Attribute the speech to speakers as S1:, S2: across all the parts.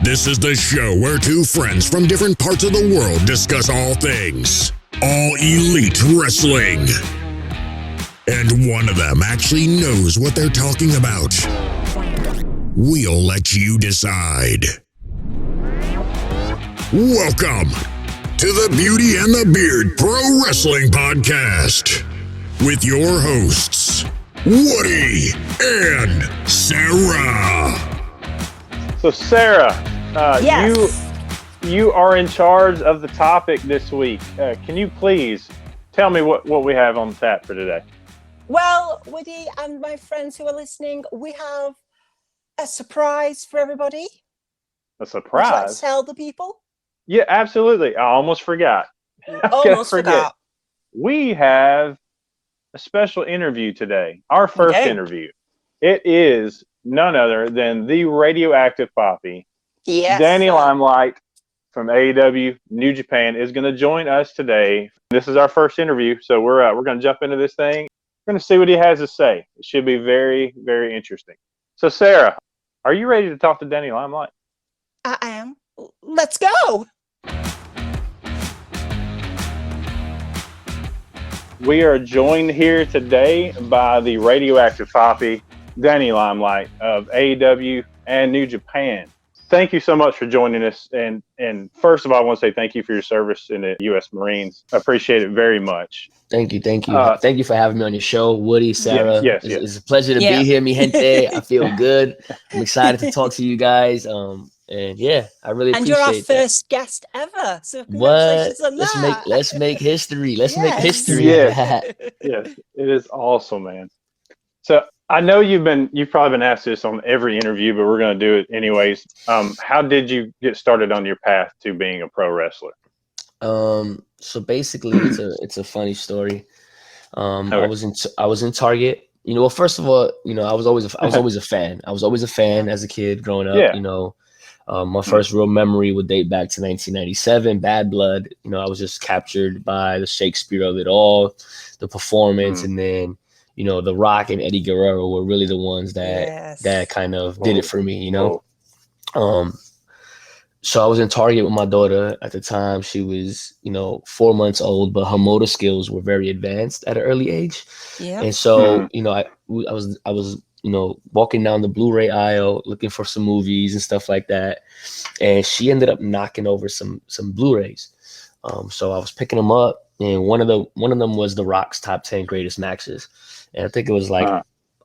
S1: This is the show where two friends from different parts of the world discuss all things, all elite wrestling. And one of them actually knows what they're talking about. We'll let you decide. Welcome to the Beauty and the Beard Pro Wrestling Podcast with your hosts, Woody and Sarah.
S2: So Sarah,
S3: yes.
S2: you are in charge of the topic this week. Can you please tell me what we have on tap for today?
S3: Well, Woody and my friends who are listening, we have a surprise for everybody.
S2: A surprise?
S3: Would you like to tell the people?
S2: Yeah, absolutely. I almost forgot.
S3: Almost forgot.
S2: We have a special interview today. Our first interview. It is none other than the radioactive Poppy.
S3: Yes.
S2: Danny LimeLight from AEW New Japan is going to join us today. This is our first interview, so we're going to jump into this thing. We're going to see what he has to say. It should be very, very interesting. So, Sarah, are you ready to talk to Danny LimeLight?
S3: I am. Let's go.
S2: We are joined here today by the radioactive Poppy, Danny LimeLight of AEW and New Japan. Thank you so much for joining us. And first of all, I want to say thank you for your service in the U.S. Marines. I appreciate it very much.
S4: Thank you. Thank you for having me on your show, Woody, Sarah.
S2: Yes.
S4: It's a pleasure to be here, mi gente. I feel good. I'm excited to talk to you guys. And yeah, I really appreciate it.
S3: And you're our first guest ever. So congratulations on that.
S4: Let's make history. Let's make history.
S2: Yes, it is awesome, man. So I know you've probably been asked this on every interview, but we're going to do it anyways. How did you get started on your path to being a pro wrestler?
S4: So basically, it's a funny story. I was in Target. Well, first of all, I was always a fan. I was always a fan as a kid growing up.
S2: Yeah.
S4: My first real memory would date back to 1997, Bad Blood. I was just captured by the Shakespeare of it all, the performance, and then The Rock and Eddie Guerrero were really the ones that kind of did it for me. So I was in Target with my daughter at the time. She was 4 months old, but her motor skills were very advanced at an early age. Yeah. And so I was walking down the Blu-ray aisle looking for some movies and stuff like that, and she ended up knocking over some Blu-rays. So I was picking them up, and one of them was The Rock's Top 10 Greatest Matches, and I think it was like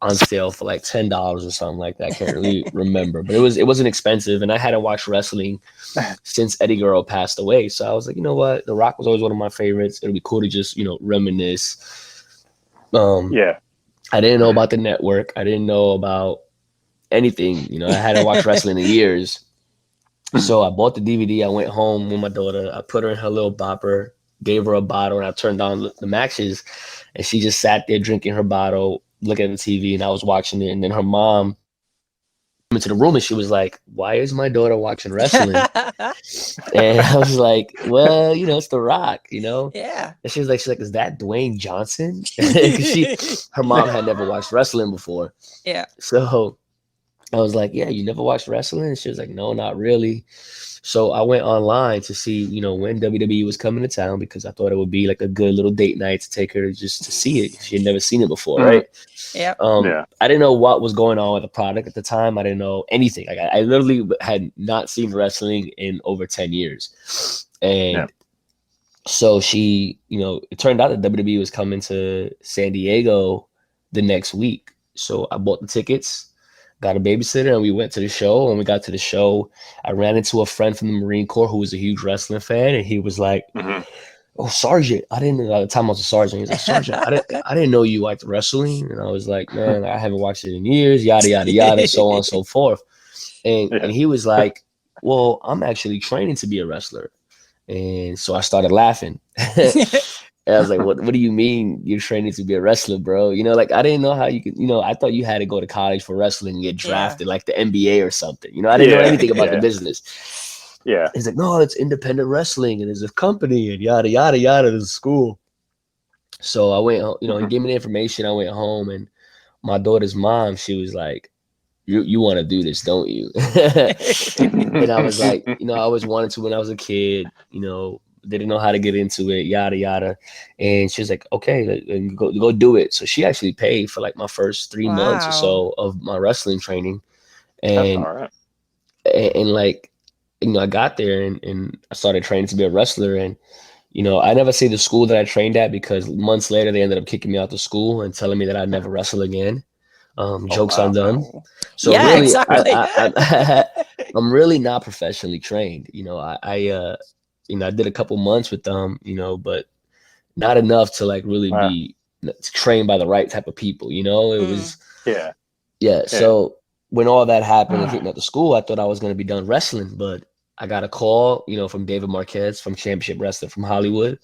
S4: on sale for like $10 or something like that. I can't really remember, but it wasn't expensive, and I hadn't watched wrestling since Eddie Guerrero passed away. So I was like, you know what, The Rock was always one of my favorites. It'll be cool to just reminisce. I didn't know about the network. I didn't know about anything. I hadn't watched wrestling in years. So I bought the DVD. I went home with my daughter. I put her in her little bopper, gave her a bottle, and I turned on the matches. And she just sat there drinking her bottle, looking at the TV, and I was watching it. And then her mom came into the room, and she was like, "Why is my daughter watching wrestling?" And I was like, "Well, it's The Rock,
S3: Yeah.
S4: And she's like, "Is that Dwayne Johnson?" Her mom had never watched wrestling before.
S3: Yeah.
S4: So I was like, "Yeah, you never watched wrestling?" And she was like, "No, not really." So I went online to see, when WWE was coming to town, because I thought it would be like a good little date night to take her just to see it. She had never seen it before, right?
S3: Yeah.
S4: I didn't know what was going on with the product at the time. I didn't know anything. Like I literally had not seen wrestling in over 10 years. And so she, it turned out that WWE was coming to San Diego the next week. So I bought the tickets, got a babysitter, and we went to the show. And we got to the show, I ran into a friend from the Marine Corps who was a huge wrestling fan, and he was like, "Oh, Sergeant, I didn't know." At the time I was a sergeant. He's like, "Sergeant, I didn't know you liked wrestling." And I was like, "Man, I haven't watched it in years, yada, yada, yada," so on and so forth. And he was like, "Well, I'm actually training to be a wrestler." And so I started laughing. And I was like, what do you mean you're training to be a wrestler, bro? I didn't know how you could, I thought you had to go to college for wrestling and get drafted like the NBA or something. I didn't know anything about the business. Yeah. He's like, "No, it's independent wrestling, and there's a company, and yada, yada, yada, there's a school." So I went, he gave me the information. I went home, and my daughter's mom, she was like, you want to do this, don't you? And I was like, I always wanted to when I was a kid, didn't know how to get into it, yada, yada. And she was like, okay, go do it. So she actually paid for like my first 3 months or so of my wrestling training. And,
S2: That's all right.
S4: and like, I got there and I started training to be a wrestler. And, I never say the school that I trained at because months later they ended up kicking me out of school and telling me that I'd never wrestle again. Jokes on them. So
S3: yeah,
S4: really,
S3: exactly.
S4: I'm really not professionally trained. I did a couple months with them, but not enough to like really be trained by the right type of people. It was yeah. So when all that happened and kicked me out of school, I thought I was going to be done wrestling, but I got a call, from David Marquez from Championship Wrestling from Hollywood,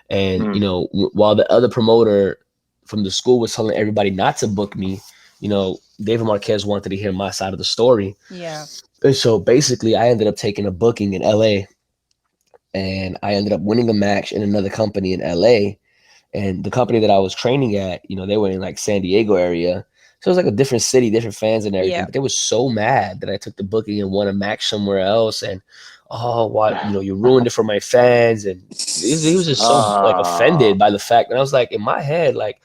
S4: and while the other promoter from the school was telling everybody not to book me, David Marquez wanted to hear my side of the story.
S3: Yeah.
S4: And so basically I ended up taking a booking in LA, and I ended up winning a match in another company in LA. And the company that I was training at, they were in like San Diego area. So it was like a different city, different fans and everything.
S3: Yeah.
S4: But they were so mad that I took the booking and won a match somewhere else. And, what, you ruined it for my fans. And he was just so like offended by the fact. And I was like, in my head, like,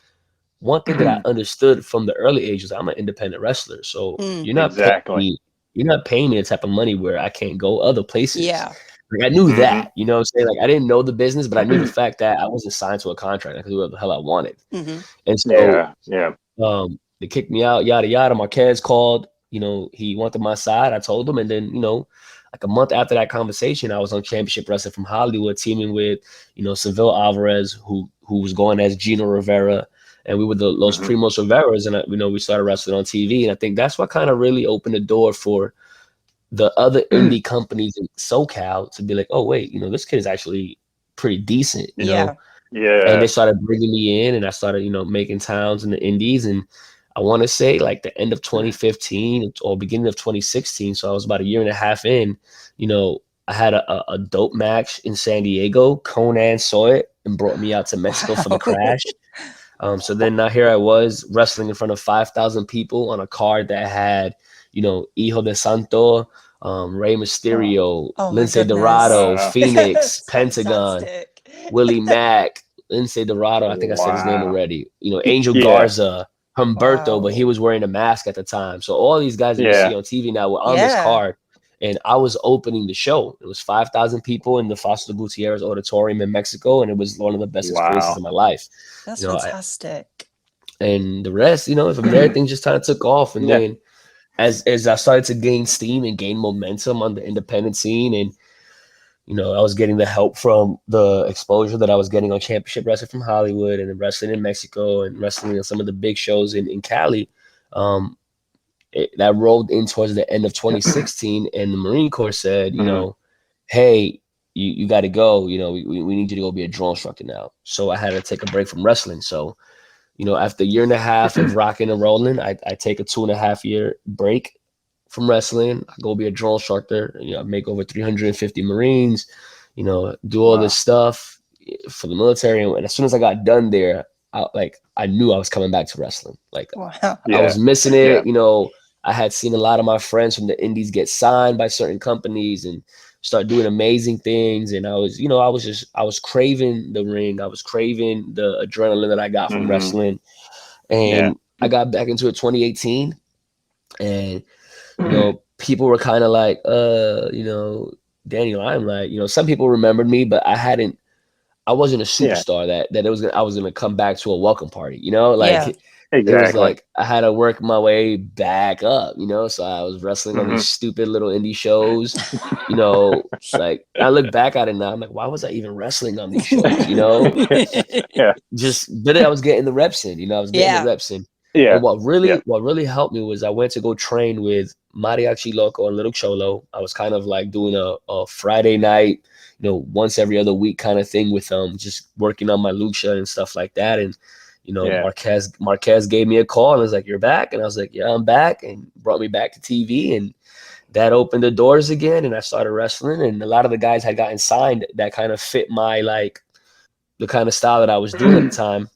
S4: one thing that I understood from the early age is I'm an independent wrestler. So you're not paying me the type of money where I can't go other places.
S3: Yeah.
S4: Like, I knew that, what I'm saying? Like, I didn't know the business, but I knew the fact that I wasn't signed to a contract. I could do whatever the hell I wanted. And so they kicked me out, yada, yada. Marquez called, he wanted my side. I told him. And then, like a month after that conversation, I was on Championship Wrestling from Hollywood, teaming with, Seville Alvarez, who was going as Gino Rivera. And we were the Los Primos Riveras. And, we started wrestling on TV. And I think that's what kind of really opened the door for the other indie companies in SoCal to be like, oh, wait, this kid is actually pretty decent, know?
S2: Yeah.
S4: And they started bringing me in, and I started, making towns in the indies. And I want to say like the end of 2015 or beginning of 2016. So I was about a year and a half in, I had a dope match in San Diego. Conan saw it and brought me out to Mexico for the crash. So then now here I was wrestling in front of 5,000 people on a card that had, Hijo de Santo, Rey Mysterio, Lince Dorado, Phoenix, Pentagon, Willie Mack, Lince Dorado. I think I said his name already. Angel Garza, Humberto, but he was wearing a mask at the time. So all these guys that you see on TV now were on this card. And I was opening the show. It was 5,000 people in the Foster Gutierrez Auditorium in Mexico, and it was one of the best experiences of my life.
S3: That's fantastic.
S4: And the rest, from there, things just kind of took off. And then as I started to gain steam and gain momentum on the independent scene, and I was getting the help from the exposure that I was getting on Championship Wrestling from Hollywood, and then wrestling in Mexico and wrestling in some of the big shows in Cali. That rolled in towards the end of 2016, and the Marine Corps said, hey, you got to go. We need you to go be a drill instructor now. So I had to take a break from wrestling. So, after a year and a half of rocking and rolling, I take a 2.5 year break from wrestling. I go be a drill instructor. I make over 350 Marines. Do all this stuff for the military. And as soon as I got done there, I knew I was coming back to wrestling. Like I was missing it. I had seen a lot of my friends from the indies get signed by certain companies and start doing amazing things. And I was, I was craving the ring. I was craving the adrenaline that I got from wrestling. And I got back into it 2018. And, people were kind of like, Danny LimeLight, some people remembered me, but I wasn't a superstar that I was gonna come back to a welcome party, It was like I had to work my way back up, so I was wrestling on these stupid little indie shows, like I look back at it now, I'm like, why was I even wrestling on these shows, but I was getting the reps in, I was getting the reps in. And what really helped me was I went to go train with Mariachi Loco and Little Cholo. I was kind of like doing a Friday night, once every other week kind of thing with just working on my lucha and stuff like that. And Marquez gave me a call and was like, "You're back," and I was like, "Yeah, I'm back," and brought me back to TV, and that opened the doors again. And I started wrestling, and a lot of the guys had gotten signed that kind of fit my the kind of style that I was doing at the time.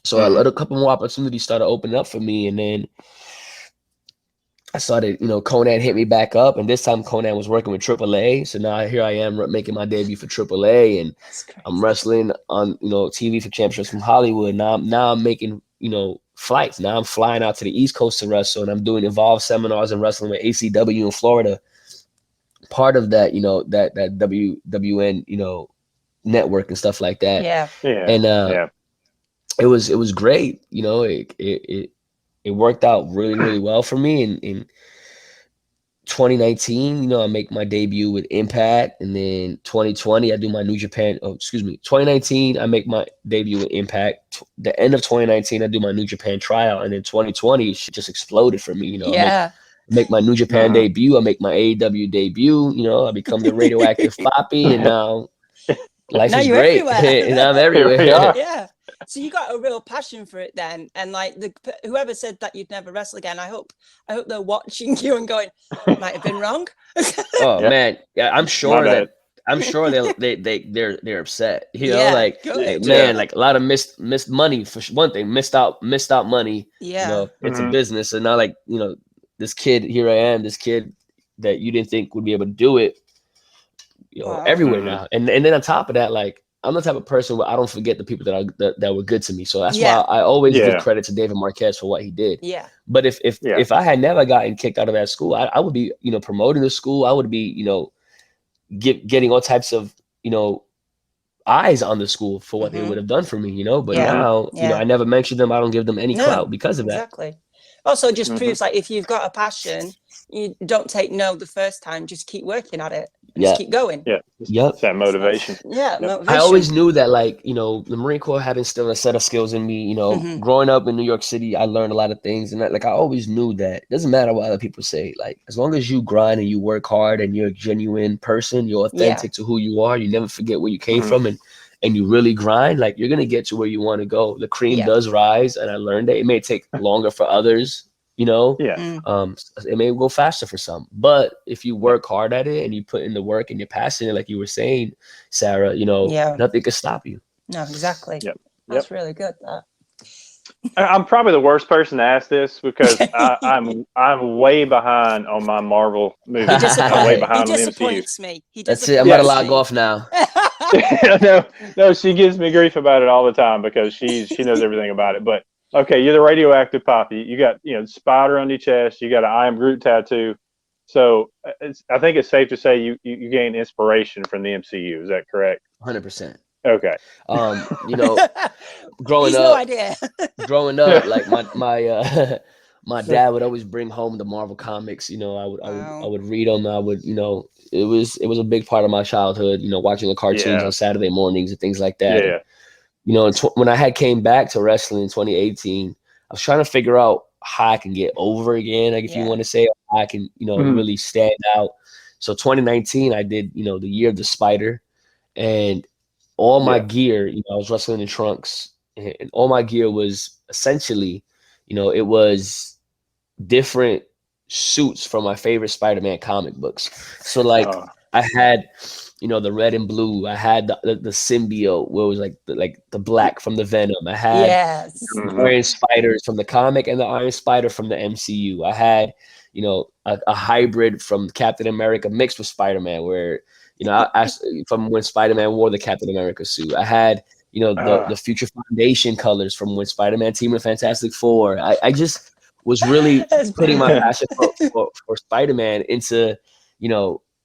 S4: So I let a couple more opportunities start opening up for me, and then I started, Conan hit me back up, and this time Conan was working with AAA. So now here I am making my debut for AAA, and I'm wrestling on, TV for championships from Hollywood. Now I'm making, flights. Now I'm flying out to the East Coast to wrestle, and I'm doing Evolve seminars and wrestling with ACW in Florida. Part of that, that WWN, network and stuff like that.
S3: Yeah.
S4: And it was great. It worked out really, really well for me. In 2019, I make my debut with Impact, and then 2020, I do my New Japan. 2019, I make my debut with Impact. The end of 2019, I do my New Japan tryout, and then 2020, shit just exploded for me. I make my New Japan debut. I make my AEW debut. I become the radioactive Floppy, and now life is great. And I'm everywhere.
S3: Yeah. So you got a real passion for it then, and like whoever said that you'd never wrestle again, I hope they're watching you and going, might have been wrong.
S4: Oh man, yeah, I'm sure they're upset. Man, like a lot of missed money for one thing, missed out money.
S3: Yeah,
S4: it's a business, and now like this kid, here I am, this kid that you didn't think would be able to do it. Everywhere now, and then on top of that, like. I'm the type of person where I don't forget the people that were good to me. So that's why I always give credit to David Marquez for what he did.
S3: Yeah.
S4: But if I had never gotten kicked out of that school, I would be, promoting the school. I would be, getting all types of, eyes on the school for what they would have done for me, But now, I never mentioned them. I don't give them any clout because of that.
S3: Exactly. Also, just proves like if you've got a passion, you don't take no the first time. Just keep working at it. Just keep going.
S2: Yeah.
S4: Yep.
S2: That motivation.
S3: Motivation.
S4: I always knew that, like, the Marine Corps had instilled a set of skills in me. Growing up in New York City, I learned a lot of things, and I always knew that it doesn't matter what other people say. Like, as long as you grind and you work hard and you're a genuine person, you're authentic to who you are. You never forget where you came from, and you really grind. Like, you're gonna get to where you want to go. The cream does rise, and I learned that it may take longer for others. It may go faster for some, but if you work hard at it and you put in the work and you're passionate, like you were saying, Sarah, nothing can stop you.
S3: No, exactly. That's really good.
S2: I'm probably the worst person to ask this because I'm way behind on my Marvel movies. I'm way behind
S3: he
S2: on the
S3: disappoints
S2: MCU.
S3: me.
S4: That's it. I'm gonna log off now.
S2: No, she gives me grief about it all the time because she knows everything about it. But okay, you're the radioactive Poppy. You got spider on your chest. You got an I Am Groot tattoo. So I think it's safe to say you gain inspiration from the MCU. Is that correct?
S4: 100%.
S2: Okay.
S4: Growing
S3: up,
S4: no
S3: idea.
S4: Growing up, like my dad would always bring home the Marvel comics. I would read them. I would, it was a big part of my childhood. Watching the cartoons on Saturday mornings and things like that.
S2: Yeah.
S4: When I had came back to wrestling in 2018, I was trying to figure out how I can get over again, like if you want to say, how I can, really stand out. So 2019, I did, the Year of the Spider, and all my gear, I was wrestling in trunks, and all my gear was essentially, it was different suits from my favorite Spider-Man comic books. So like I had, the red and blue. I had the symbiote where it was like the black from the Venom. I had Iron Spiders from the comic and the Iron Spider from the MCU. I had, a hybrid from Captain America mixed with Spider-Man where, I from when Spider-Man wore the Captain America suit. I had, the Future Foundation colors from when Spider-Man teamed with Fantastic Four. I just was really putting my passion for Spider-Man into,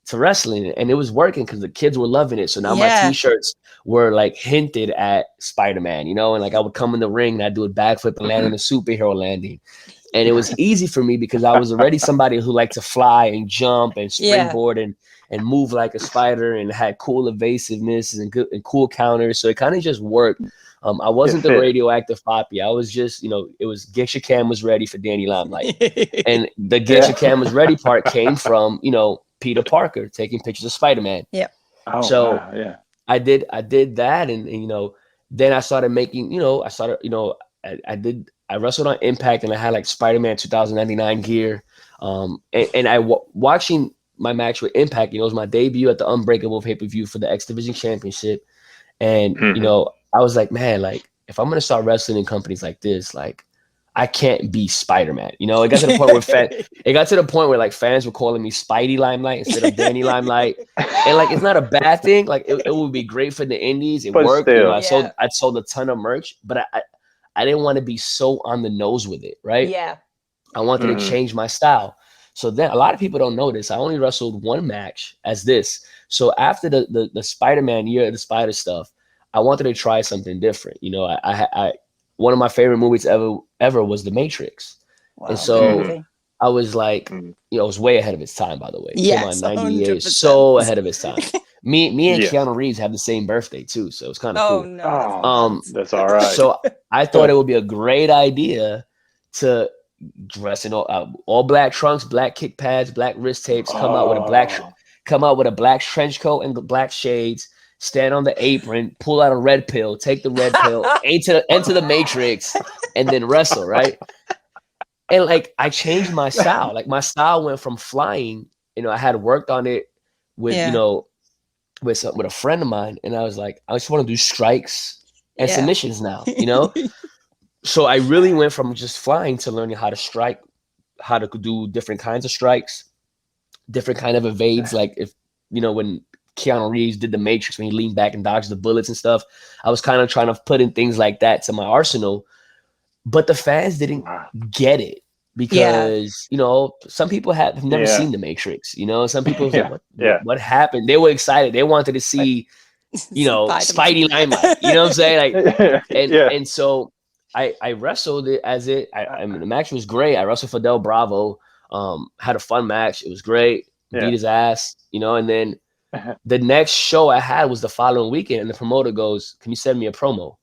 S4: to wrestling, and it was working because the kids were loving it. So now my t-shirts were like hinted at Spider-Man, and like I would come in the ring and I'd do a backflip and land on a superhero landing. And it was easy for me because I was already somebody who liked to fly and jump and springboard and move like a spider and had cool evasiveness and good and cool counters. So it kind of just worked. I wasn't the radioactive Poppy. I was just, it was Get Your Cameras Ready for Danny LimeLight. And the Get Your Cameras Ready part came from, Peter Parker taking pictures of Spider-Man.
S3: Yeah.
S2: Oh,
S4: so
S2: wow, yeah.
S4: I did that. And then I started making, I wrestled on Impact and I had like Spider-Man 2099 gear. Watching my match with Impact, it was my debut at the Unbreakable pay-per-view for the X Division Championship. And, I was like, man, like if I'm going to start wrestling in companies like this, like I can't be Spider-Man. You know, it got to the point where like fans were calling me Spidey LimeLight instead of Danny LimeLight. And like, it's not a bad thing. Like it would be great for the indies. It
S2: But
S4: worked.
S2: still.
S4: You know, I sold a ton of merch, but I didn't want to be so on the nose with it. Right.
S3: Yeah.
S4: I wanted to change my style. So then a lot of people don't know this. I only wrestled one match as this. So after the Spider-Man Year of the Spider stuff, I wanted to try something different. You know, I one of my favorite movies ever was The Matrix. Wow, and so I was like, you know, it was way ahead of its time, by the way.
S3: Yes,
S4: came out in 98, 100%. So ahead of its time. Me and Keanu Reeves have the same birthday too, so it's kind of cool.
S3: No,
S2: that's all right.
S4: So I thought it would be a great idea to dress in all black trunks, black kick pads, black wrist tapes, come out with a black trench coat and black shades, stand on the apron, pull out a red pill, take the red pill, enter the Matrix, and then wrestle, right? And like I changed my style. Like my style went from flying, you know, I had worked on it with, you know, with a friend of mine, and I was like, I just want to do strikes and submissions now, you know? So I really went from just flying to learning how to strike, how to do different kinds of strikes, different kind of evades. Like if, you know, when Keanu Reeves did the Matrix, when he leaned back and dodged the bullets and stuff, I was kind of trying to put in things like that to my arsenal, but the fans didn't get it because, you know, some people have never seen the Matrix, you know, some people was like, what happened? They were excited. They wanted to see, you know, Spidey LimeLight, you know what I'm saying? Like, and so I wrestled it as it. I mean, the match was great. I wrestled Fidel Bravo. Had a fun match. It was great. Beat his ass, you know. And then the next show I had was the following weekend, and the promoter goes, "Can you send me a promo?"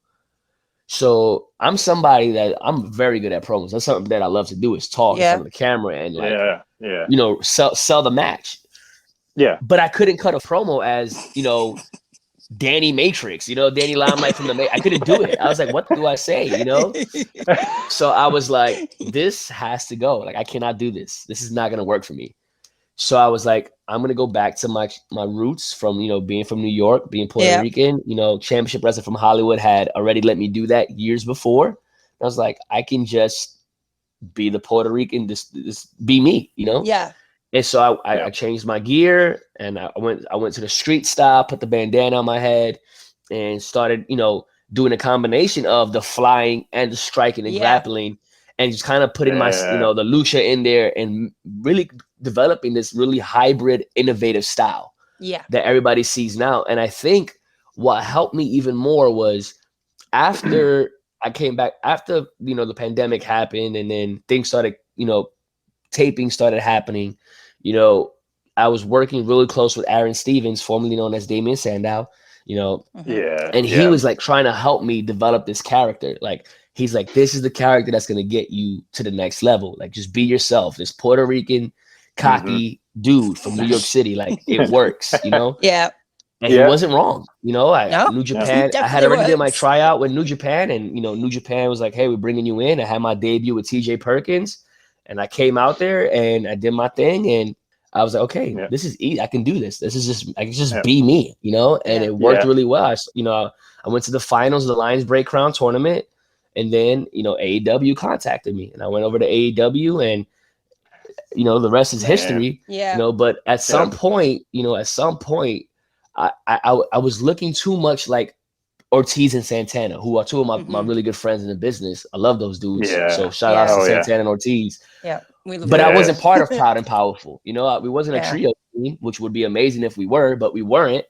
S4: So I'm somebody that I'm very good at promos. That's something that I love to do is talk in front of the camera and like, you know, sell the match.
S2: Yeah.
S4: But I couldn't cut a promo as, you know, Danny Matrix, you know, Danny LimeLight from the I couldn't do it. I was like, what do I say, you know? So I was like, this has to go. Like, I cannot do this. This is not going to work for me. So I was like, I'm going to go back to my roots from, you know, being from New York, being Puerto Rican, you know, championship wrestler from Hollywood had already let me do that years before. I was like, I can just be the Puerto Rican, just be me, you know?
S3: Yeah.
S4: And so I changed my gear and I went to the street style, put the bandana on my head and started, you know, doing a combination of the flying and the striking and grappling and just kind of putting my, you know, the lucha in there and really developing this really hybrid, innovative style that everybody sees now. And I think what helped me even more was after I came back, after, you know, the pandemic happened and then things started, you know, taping started happening. You know, I was working really close with Aaron Stevens, formerly known as Damien Sandow, you know, and he was like trying to help me develop this character. Like, he's like, this is the character that's going to get you to the next level. Like, just be yourself. This Puerto Rican, cocky dude from New York City. Like, it works, you know? And he wasn't wrong. You know, New Japan, I had already did my tryout with New Japan and, you know, New Japan was like, hey, we're bringing you in. I had my debut with TJ Perkins. And I came out there and I did my thing and I was like, okay, this is easy. I can do this. This is just, I can just be me, you know? And it worked really well. I went to the finals of the Lions Break Crown tournament and then, you know, AEW contacted me and I went over to AEW and, you know, the rest is history, you know, but at some point, I was looking too much like Ortiz and Santana, who are two of my really good friends in the business. I love those dudes. So shout out to Santana and Ortiz. But I wasn't part of Proud and Powerful. You know, we wasn't a trio team, which would be amazing if we were, but we weren't.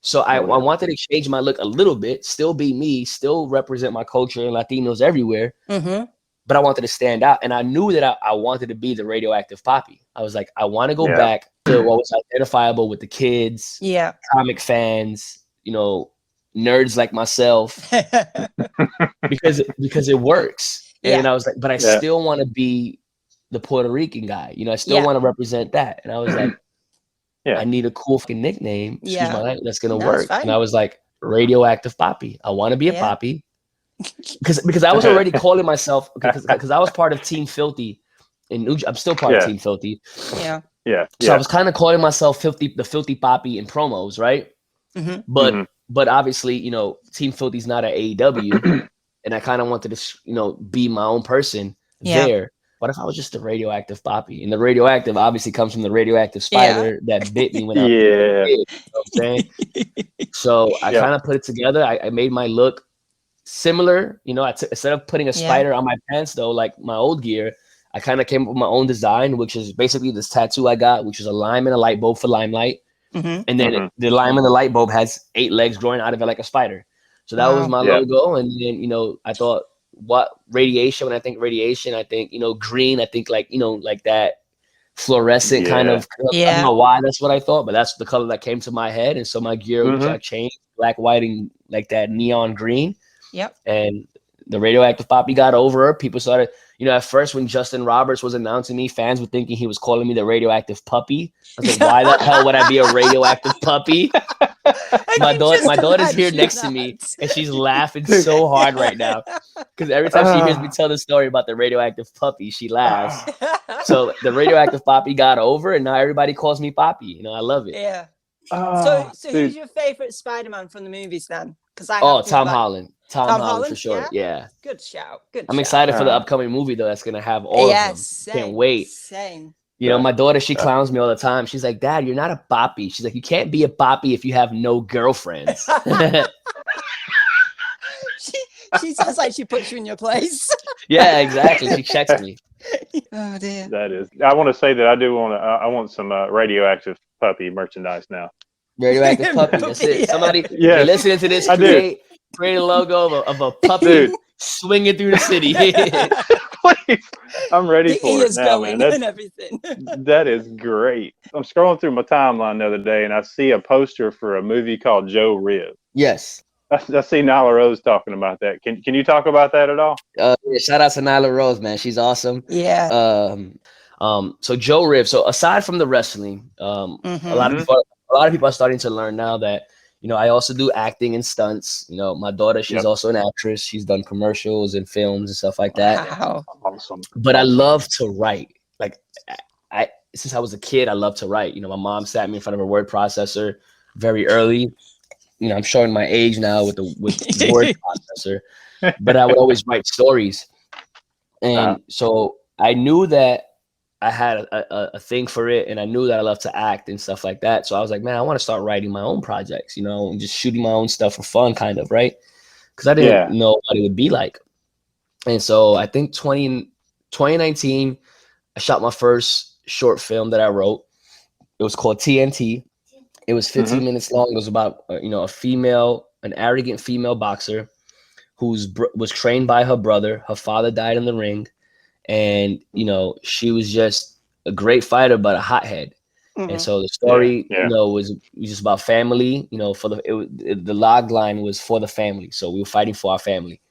S4: So I wanted to change my look a little bit, still be me, still represent my culture and Latinos everywhere. But I wanted to stand out. And I knew that I wanted to be the radioactive Poppy. I was like, I want to go back to what was identifiable with the kids, comic fans, you know, nerds like myself, because it works. And I was like, but I still want to be the Puerto Rican guy. You know, I still want to represent that. And I was like, I need a cool fucking nickname. Excuse my language, that's gonna work. And I was like, Radioactive Poppy. I want to be a Poppy. Because I was already calling myself because I was part of Team Filthy I'm still part of Team Filthy. So I was kind of calling myself the Filthy Poppy in promos, right? But obviously, you know, Team Filthy's not at AEW, and I kind of wanted to, you know, be my own person. there. What if I was just a radioactive poppy? And the radioactive obviously comes from the radioactive spider that bit me when I was a kid. You know what I'm saying? So I kind of put it together. I made my look similar. You know, instead of putting a spider on my pants, though, like my old gear, I kind of came up with my own design, which is basically this tattoo I got, which is a lime and a light bulb for LimeLight. And then the lime and the light bulb has 8 legs growing out of it like a spider. So that was my logo. And then, you know, I thought, what radiation? When I think radiation, I think, you know, green. I think like, you know, like that fluorescent kind of. I don't know why that's what I thought, but that's the color that came to my head. And so my gear I changed black, white, and like that neon green. And the radioactive poppy got over her. People started, you know, at first when Justin Roberts was announcing me, fans were thinking he was calling me the radioactive puppy. I was like, why the hell would I be a radioactive puppy? My daughter's here next to me, and she's laughing so hard right now because every time she hears me tell the story about the radioactive puppy, she laughs. So the radioactive poppy got over, and now everybody calls me Poppy. You know, I love it.
S3: Yeah. So who's your favorite Spider-Man from the movies then? Because
S4: Tom Holland. Tom Holland for sure. Yeah.
S3: Good shout.
S4: I'm excited for the upcoming movie though. That's gonna have all of them. Can't wait.
S3: Same.
S4: You know, my daughter, she clowns me all the time. She's like, Dad, you're not a boppy. She's like, you can't be a boppy if you have no girlfriends.
S3: She sounds like she puts you in your place.
S4: Yeah, exactly. She checks me.
S3: Oh dear.
S2: That is. I want to say that I want some radioactive puppy merchandise now.
S4: Radioactive puppy. That's it. Somebody listening to this, create a logo of a puppy swinging through the city.
S2: Please, I'm ready for it now, man.
S3: And everything.
S2: That is great. I'm scrolling through my timeline the other day, and I see a poster for a movie called Joe Riv.
S4: Yes.
S2: I see Nyla Rose talking about that. Can you talk about that at all?
S4: Yeah, shout out to Nyla Rose, man. She's awesome.
S3: Yeah.
S4: So Joe Riv. So aside from the wrestling, a lot of people are starting to learn now that, you know, I also do acting and stunts. You know, my daughter, she's also an actress. She's done commercials and films and stuff like that.
S3: Wow.
S2: Awesome.
S4: But I love to write. Like, since I was a kid, I love to write. You know, my mom sat me in front of a word processor very early. You know, I'm showing my age now with the word processor, but I would always write stories. And so I knew that I had a thing for it, and I knew that I love to act and stuff like that. So I was like, man, I want to start writing my own projects, you know, and just shooting my own stuff for fun, kind of, right? Because I didn't know what it would be like. And so I think 2019, I shot my first short film that I wrote. It was called TNT. It was 15 minutes long. It was about, you know, an arrogant female boxer was trained by her brother. Her father died in the ring. And, you know, she was just a great fighter, but a hothead. And so the story, you know, was just about family, you know, the log line was for the family. So we were fighting for our family.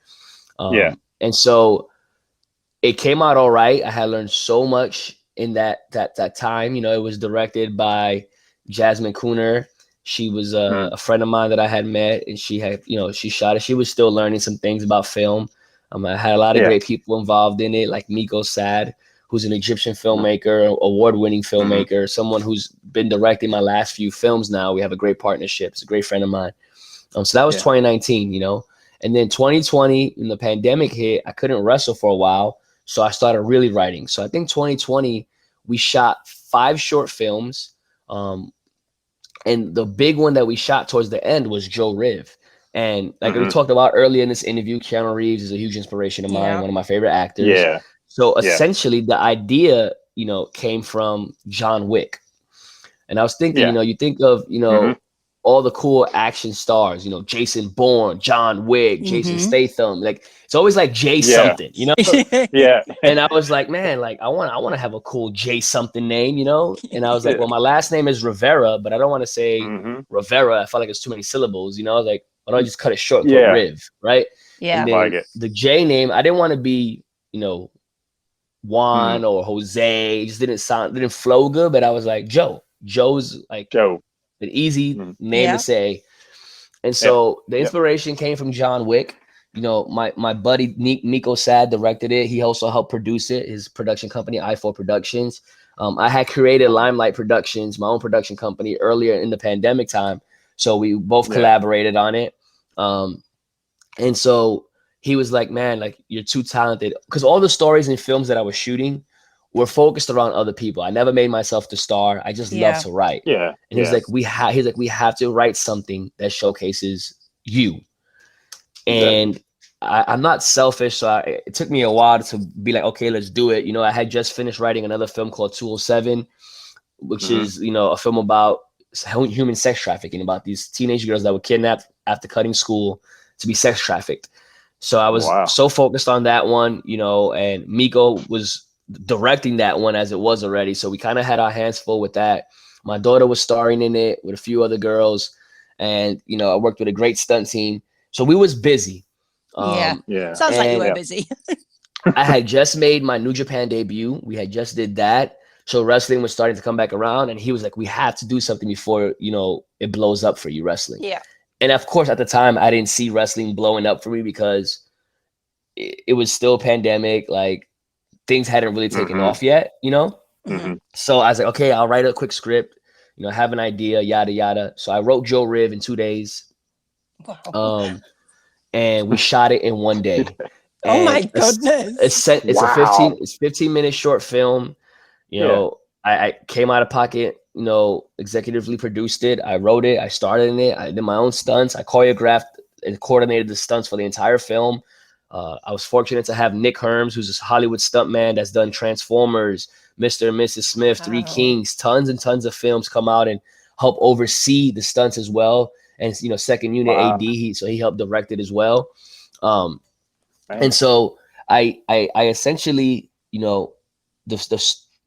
S4: And so it came out all right. I had learned so much in that time. You know, it was directed by Jasmine Cooner. She was a friend of mine that I had met, and she had, you know, she shot it. She was still learning some things about film. I had a lot of great people involved in it, like Miko Sad, who's an Egyptian filmmaker, award-winning filmmaker, someone who's been directing my last few films now. We have a great partnership. It's a great friend of mine. So that was 2019, you know. And then 2020, when the pandemic hit, I couldn't wrestle for a while, so I started really writing. So I think 2020, we shot 5 short films. And the big one that we shot towards the end was Joe Riv. And like we talked about earlier in this interview, Keanu Reeves is a huge inspiration of mine, one of my favorite actors. Yeah. So essentially the idea, you know, came from John Wick. And I was thinking, you know, you think of, you know, all the cool action stars, you know, Jason Bourne, John Wick, Jason Statham. Like, it's always like Jay something, you know? And I was like, man, like I want to have a cool Jay something name, you know? And I was like, well, my last name is Rivera, but I don't want to say Rivera. I felt like it's too many syllables, you know? I was like, why don't I just cut it short, called Riv, right? Yeah. And then the J name, I didn't want to be, you know, Juan or Jose. It just didn't flow good, but I was like, Joe. Joe's like an easy name to say. And so the inspiration came from John Wick. You know, my buddy Miko Sad directed it. He also helped produce it, his production company, I4 Productions. I had created LimeLight Productions, my own production company, earlier in the pandemic time. So we both collaborated on it. And so he was like, man, like you're too talented. Because all the stories and films that I was shooting were focused around other people. I never made myself the star. I just love to write.
S2: Yeah.
S4: And he's like, we have to write something that showcases you. And I'm not selfish, so it took me a while to be like, okay, let's do it. You know, I had just finished writing another film called 207, which is, you know, a film about human sex trafficking, about these teenage girls that were kidnapped after cutting school to be sex trafficked. So I was so focused on that one, you know, and Miko was directing that one as it was already. So we kind of had our hands full with that. My daughter was starring in it with a few other girls. And, you know, I worked with a great stunt team. So we was busy.
S3: Sounds like you were busy.
S4: I had just made my New Japan debut. We had just did that. So wrestling was starting to come back around. And he was like, we have to do something before, you know, it blows up for you, wrestling.
S3: Yeah.
S4: And of course, at the time, I didn't see wrestling blowing up for me because it was still a pandemic. Like, things hadn't really taken off yet, you know? So I was like, okay, I'll write a quick script, you know, have an idea, yada, yada. So I wrote Joe Riv in 2 days.
S3: Wow.
S4: And we shot it in 1 day.
S3: Oh my goodness.
S4: It's a 15-minute short film. You know, I came out of pocket, you know, executively produced it. I wrote it. I started in it. I did my own stunts. I choreographed and coordinated the stunts for the entire film. I was fortunate to have Nick Herms, who's a Hollywood stuntman that's done Transformers, Mr. and Mrs. Smith, Three Kings, tons and tons of films come out and help oversee the stunts as well. And, you know, second unit AD, he helped direct it as well. And so I essentially, you know,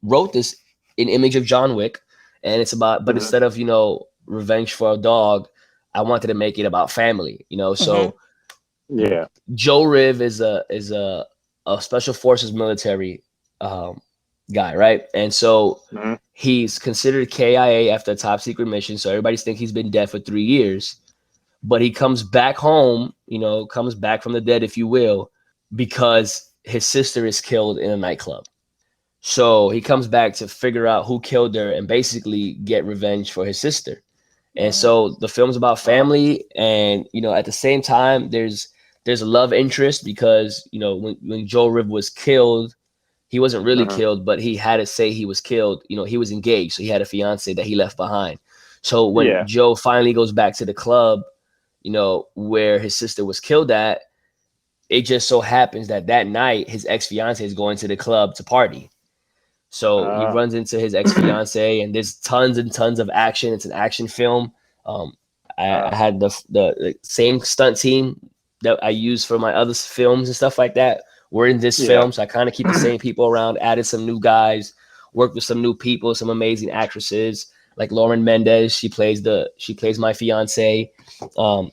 S4: wrote this in image of John Wick, and it's about, but instead of, you know, revenge for a dog, I wanted to make it about family, you know. So Joe Riv is a special forces military guy, right? And so he's considered KIA after a top secret mission. So everybody's think he's been dead for 3 years, but he comes back home, you know, comes back from the dead, if you will, because his sister is killed in a nightclub. So he comes back to figure out who killed her and basically get revenge for his sister. And so the film's about family, and, you know, at the same time, there's a love interest because, you know, when Joe Riv was killed, he wasn't really killed, but he had to say he was killed. You know, he was engaged, so he had a fiance that he left behind. So when Joe finally goes back to the club, you know, where his sister was killed at, it just so happens that night his ex-fiance is going to the club to party. So he runs into his ex-fiance, and there's tons and tons of action. It's an action film. I had the same stunt team that I use for my other films and stuff like that. We're in this film, so I kind of keep the same people around, added some new guys, worked with some new people, some amazing actresses like Lauren Mendez. She plays my fiance.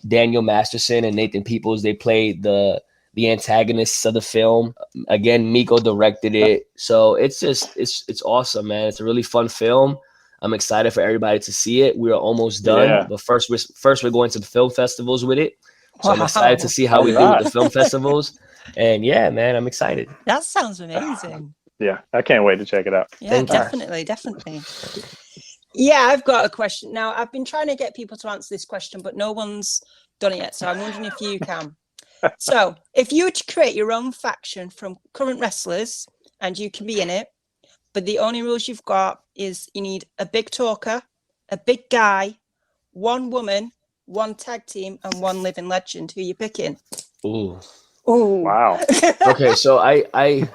S4: Daniel Masterson and Nathan Peoples, they played the antagonists of the film. Again, Miko directed it. So it's awesome, man. It's a really fun film. I'm excited for everybody to see it. We're almost done, but first we're going to the film festivals with it. So I'm excited to see how we do with the film festivals. And yeah, man, I'm excited.
S3: That sounds amazing.
S2: Yeah, I can't wait to check it out.
S3: Yeah, definitely. Yeah, I've got a question. Now, I've been trying to get people to answer this question, but no one's done it yet. So I'm wondering if you can. So if you were to create your own faction from current wrestlers, and you can be in it, but the only rules you've got is you need a big talker, a big guy, one woman, one tag team, and one living legend. Who are you picking?
S4: Ooh.
S2: Wow.
S4: Okay, so I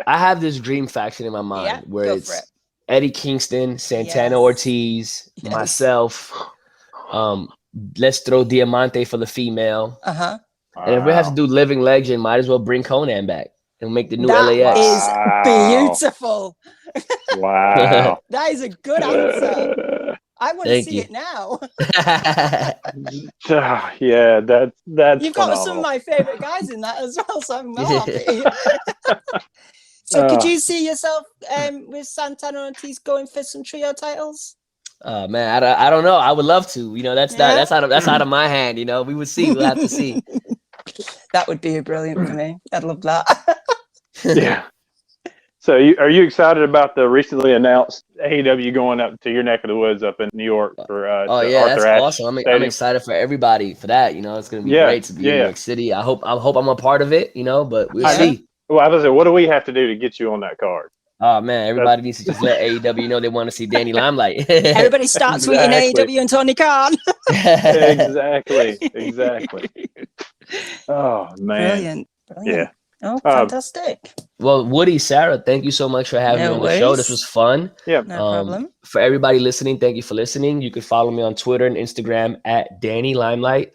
S4: have this dream faction in my mind where it's Eddie Kingston, Santana Ortiz, myself. Let's throw Diamante for the female. And if we have to do living legend, might as well bring Conan back and make the new LAX.
S3: That is beautiful.
S2: Wow.
S3: That is a good answer. I want to see it now.
S2: Yeah, that's
S3: You've got some of my favorite guys in that as well, so I'm not happy. So could you see yourself with Santana Ortiz going for some trio titles?
S4: Man, I don't know. I would love to. You know, that's out of my hand. You know, we would see. We'll have to see.
S3: That would be brilliant for me. I'd love that.
S2: Yeah. So, are you excited about the recently announced AEW going up to your neck of the woods up in New York for
S4: Oh
S2: the
S4: yeah,
S2: Arthur
S4: that's
S2: Ashe
S4: awesome. I'm
S2: Stadium?
S4: excited for everybody for that. You know, it's gonna be
S2: Yeah,
S4: great to be in New
S2: yeah.
S4: York City. I hope I'm a part of it. You know, but we'll
S3: Yeah.
S4: see.
S2: Well, I was like, what do we have to do to get you on that card?
S4: Oh man, everybody needs to just let AEW know they want to see Danny LimeLight.
S3: Everybody start tweeting
S2: Exactly.
S3: AEW and Tony Khan.
S2: Exactly. Oh man.
S3: Brilliant.
S2: Yeah.
S3: Oh, fantastic.
S4: Well, Woody, Sarah, thank you so much for having me
S3: No
S4: on the show. This
S3: worries.
S4: was fun.
S2: Yeah.
S3: No problem.
S4: For everybody listening, thank you for listening. You can follow me on Twitter and Instagram at Danny LimeLight.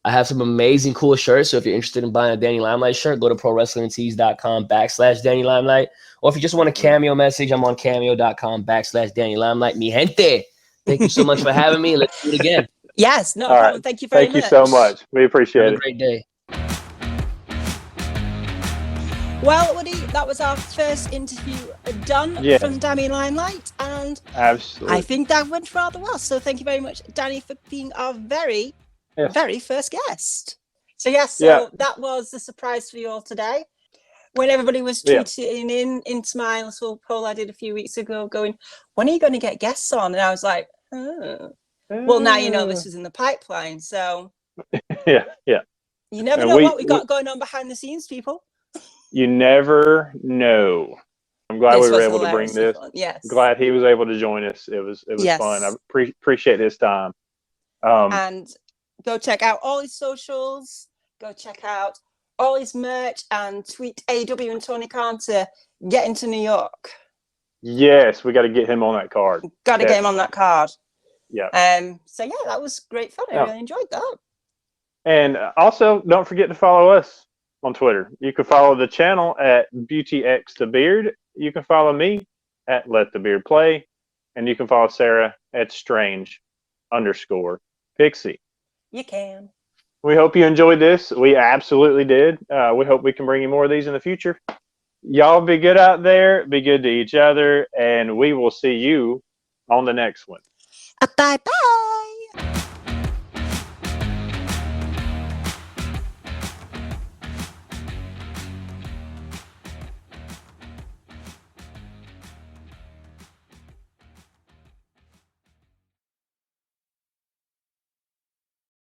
S4: I have some amazing cool shirts. So if you're interested in buying a Danny LimeLight shirt, go to prowrestlingtees.com/Danny LimeLight. Or if you just want a cameo message, I'm on cameo.com/Danny LimeLight. Mi gente, thank you so much for having me. Let's do it again.
S3: Yes, no
S2: All
S3: problem.
S2: right.
S3: Thank you very
S2: Thank
S3: much.
S2: you so much. We appreciate
S4: Have
S2: it.
S4: a great day.
S3: Well, Woody, that was our first interview done from Danny LimeLight, and
S2: absolutely,
S3: I think that went rather well. So thank you very much, Danny, for being our very first guest. So that was the surprise for you all today. When everybody was tweeting in my little poll I did a few weeks ago, going, "When are you going to get guests on?" And I was like, "Oh, well, now you know this is in the pipeline." So
S2: yeah.
S3: You never know what we got going on behind the scenes, people.
S2: You never know. I'm glad we were able to bring this.
S3: Yes.
S2: Glad he was able to join us. It was fun. I appreciate his time.
S3: And go check out all his socials. Go check out all his merch and tweet AEW and Tony Khan to get into New York.
S2: Yes, we got to get him on that card.
S3: Got to get him on that card.
S2: Yeah.
S3: So yeah, that was great fun. I really enjoyed that.
S2: And also, don't forget to follow us on Twitter. You can follow the channel at BeautyXTheBeard. You can follow me at Let the Beard Play, and you can follow Sarah at Strange_Pixie.
S3: You can.
S2: We hope you enjoyed this. We absolutely did. We hope we can bring you more of these in the future. Y'all be good out there. Be good to each other, and we will see you on the next one.
S3: Bye-bye.